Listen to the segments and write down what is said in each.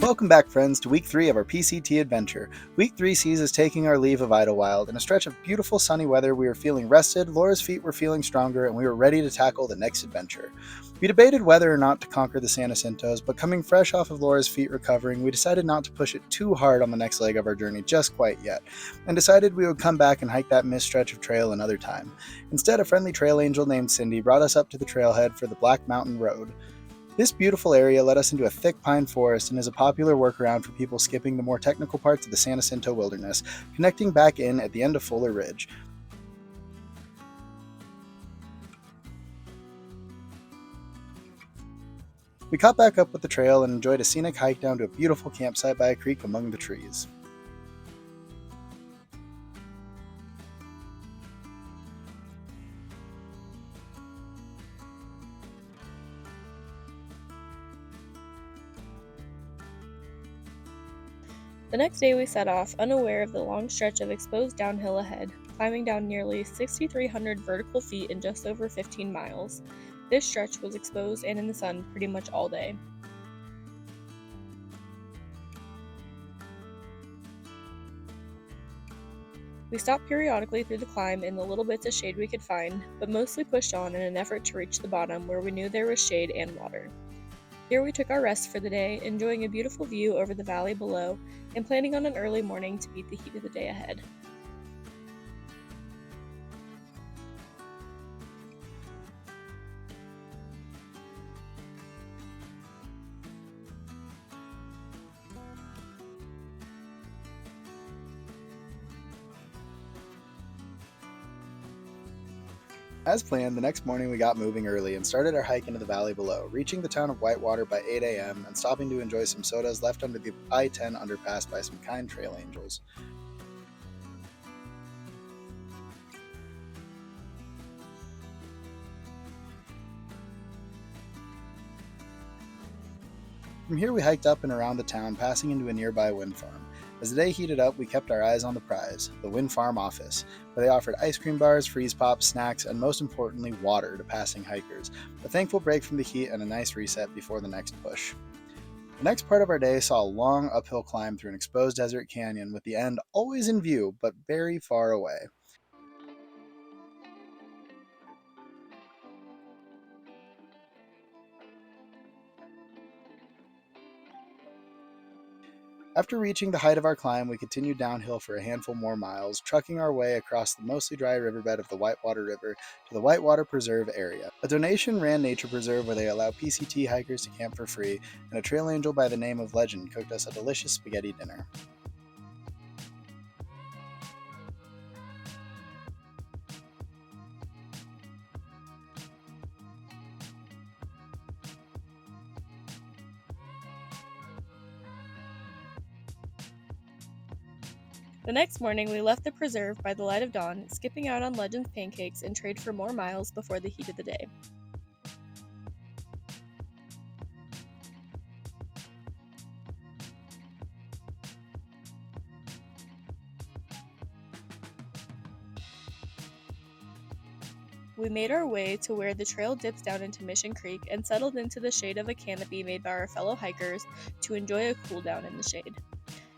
Welcome back, friends, to week 3 of our PCT adventure. Week 3 sees us taking our leave of Idyllwild. In a stretch of beautiful sunny weather, we were feeling rested, Laura's feet were feeling stronger, and we were ready to tackle the next adventure. We debated whether or not to conquer the San Jacintos, but coming fresh off of Laura's feet recovering, we decided not to push it too hard on the next leg of our journey just quite yet, and decided we would come back and hike that missed stretch of trail another time. Instead, a friendly trail angel named Cindy brought us up to the trailhead for the Black Mountain Road. This beautiful area led us into a thick pine forest and is a popular workaround for people skipping the more technical parts of the San Jacinto Wilderness, connecting back in at the end of Fuller Ridge. We caught back up with the trail and enjoyed a scenic hike down to a beautiful campsite by a creek among the trees. The next day we set off, unaware of the long stretch of exposed downhill ahead, climbing down nearly 6,300 vertical feet in just over 15 miles. This stretch was exposed and in the sun pretty much all day. We stopped periodically through the climb in the little bits of shade we could find, but mostly pushed on in an effort to reach the bottom where we knew there was shade and water. Here we took our rest for the day, enjoying a beautiful view over the valley below, and planning on an early morning to beat the heat of the day ahead. As planned, the next morning we got moving early and started our hike into the valley below, reaching the town of Whitewater by 8 a.m. and stopping to enjoy some sodas left under the I-10 underpass by some kind trail angels. From here we hiked up and around the town, passing into a nearby wind farm. As the day heated up, we kept our eyes on the prize, the wind farm office, where they offered ice cream bars, freeze pops, snacks, and most importantly, water to passing hikers. A thankful break from the heat and a nice reset before the next push. The next part of our day saw a long uphill climb through an exposed desert canyon with the end always in view, but very far away. After reaching the height of our climb, we continued downhill for a handful more miles, trucking our way across the mostly dry riverbed of the Whitewater River to the Whitewater Preserve area, a donation-ran nature preserve where they allow PCT hikers to camp for free, and a trail angel by the name of Legend cooked us a delicious spaghetti dinner. The next morning we left the preserve by the light of dawn, skipping out on Legend's pancakes and trade for more miles before the heat of the day. We made our way to where the trail dips down into Mission Creek and settled into the shade of a canopy made by our fellow hikers to enjoy a cool down in the shade.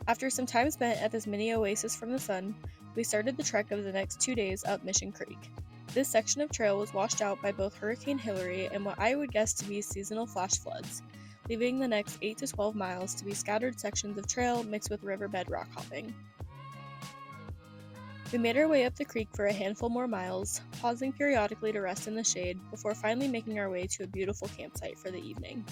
After some time spent at this mini oasis from the sun, we started the trek of the next 2 days up Mission Creek. This section of trail was washed out by both Hurricane Hilary and what I would guess to be seasonal flash floods, leaving the next 8 to 12 miles to be scattered sections of trail mixed with riverbed rock hopping. We made our way up the creek for a handful more miles, pausing periodically to rest in the shade before finally making our way to a beautiful campsite for the evening.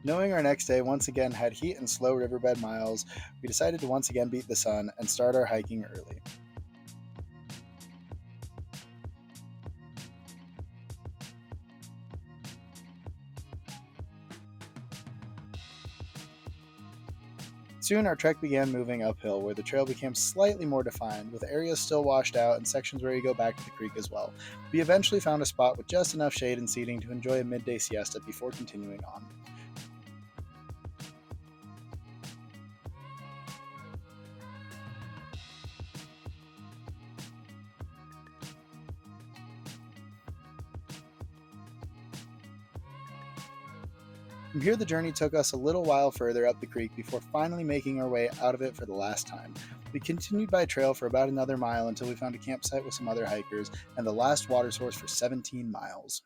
Knowing our next day once again had heat and slow riverbed miles, we decided to once again beat the sun and start our hiking early. Soon our trek began moving uphill, where the trail became slightly more defined, with areas still washed out and sections where you go back to the creek as well. We eventually found a spot with just enough shade and seating to enjoy a midday siesta before continuing on. From here, the journey took us a little while further up the creek before finally making our way out of it for the last time. We continued by trail for about another mile until we found a campsite with some other hikers and the last water source for 17 miles.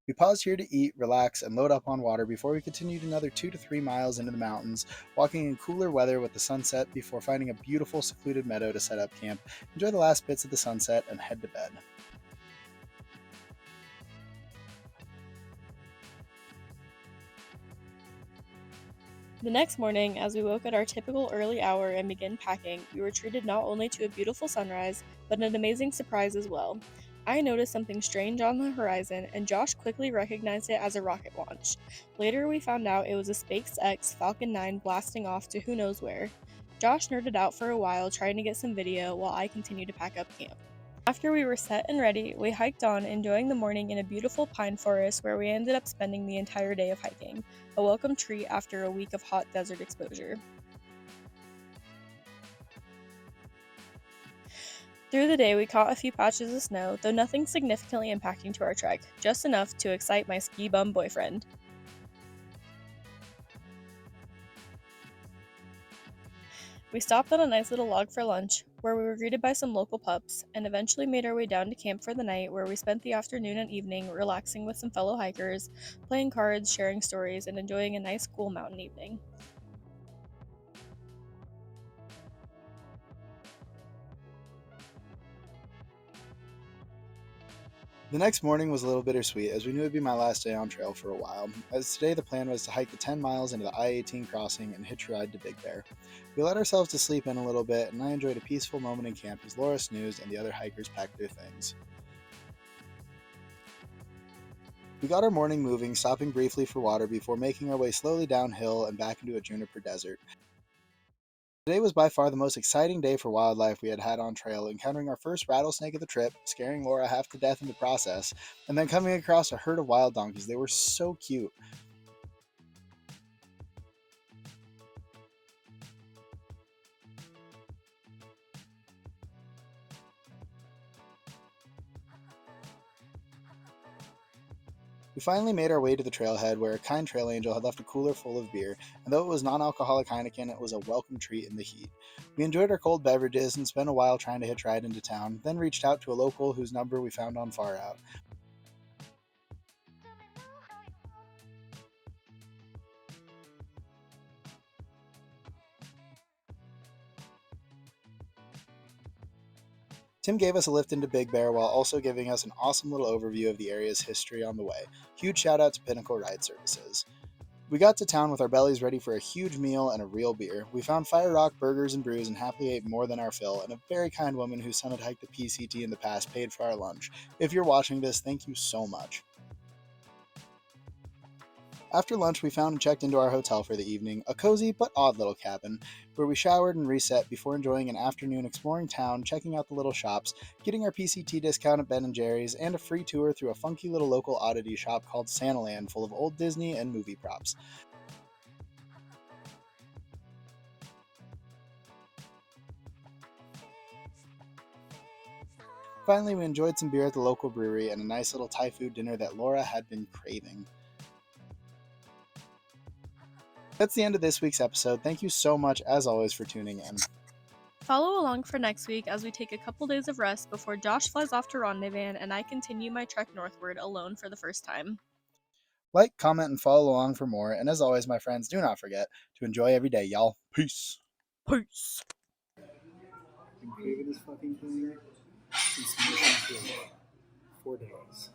We paused here to eat, relax, and load up on water before we continued another 2 to 3 miles into the mountains, walking in cooler weather with the sunset before finding a beautiful secluded meadow to set up camp, enjoy the last bits of the sunset, and head to bed. The next morning, as we woke at our typical early hour and began packing, we were treated not only to a beautiful sunrise, but an amazing surprise as well. I noticed something strange on the horizon, and Josh quickly recognized it as a rocket launch. Later, we found out it was a SpaceX Falcon 9 blasting off to who knows where. Josh nerded out for a while trying to get some video while I continued to pack up camp. After we were set and ready, we hiked on, enjoying the morning in a beautiful pine forest where we ended up spending the entire day of hiking, a welcome treat after a week of hot desert exposure. Through the day, we caught a few patches of snow, though nothing significantly impacting to our trek, just enough to excite my ski bum boyfriend. We stopped at a nice little log for lunch, where we were greeted by some local pups, and eventually made our way down to camp for the night, where we spent the afternoon and evening relaxing with some fellow hikers, playing cards, sharing stories, and enjoying a nice cool mountain evening. The next morning was a little bittersweet as we knew it would be my last day on trail for a while, as today the plan was to hike the 10 miles into the I-18 crossing and hitch a ride to Big Bear. We let ourselves to sleep in a little bit, and I enjoyed a peaceful moment in camp as Laura snoozed and the other hikers packed their things. We got our morning moving, stopping briefly for water before making our way slowly downhill and back into a juniper desert. Today was by far the most exciting day for wildlife we had had on trail, encountering our first rattlesnake of the trip, scaring Laura half to death in the process, and then coming across a herd of wild donkeys. They were so cute. We finally made our way to the trailhead where a kind trail angel had left a cooler full of beer, and though it was non-alcoholic Heineken, it was a welcome treat in the heat. We enjoyed our cold beverages and spent a while trying to hitch a ride into town, then reached out to a local whose number we found on Far Out. Tim gave us a lift into Big Bear while also giving us an awesome little overview of the area's history on the way. Huge shout out to Pinnacle Ride Services. We got to town with our bellies ready for a huge meal and a real beer. We found Fire Rock burgers and brews and happily ate more than our fill, and a very kind woman whose son had hiked the PCT in the past paid for our lunch. If you're watching this, thank you so much. After lunch, we found and checked into our hotel for the evening, a cozy but odd little cabin, where we showered and reset before enjoying an afternoon exploring town, checking out the little shops, getting our PCT discount at Ben & Jerry's, and a free tour through a funky little local oddity shop called Santaland full of old Disney and movie props. Finally, we enjoyed some beer at the local brewery and a nice little Thai food dinner that Laura had been craving. That's the end of this week's episode. Thank you so much, as always, for tuning in. Follow along for next week as we take a couple days of rest before Josh flies off to Rendezvous and I continue my trek northward alone for the first time. Like, comment, and follow along for more. And as always, my friends, do not forget to enjoy every day, y'all. Peace. Peace! Been craving this fucking thing since mission 4 days.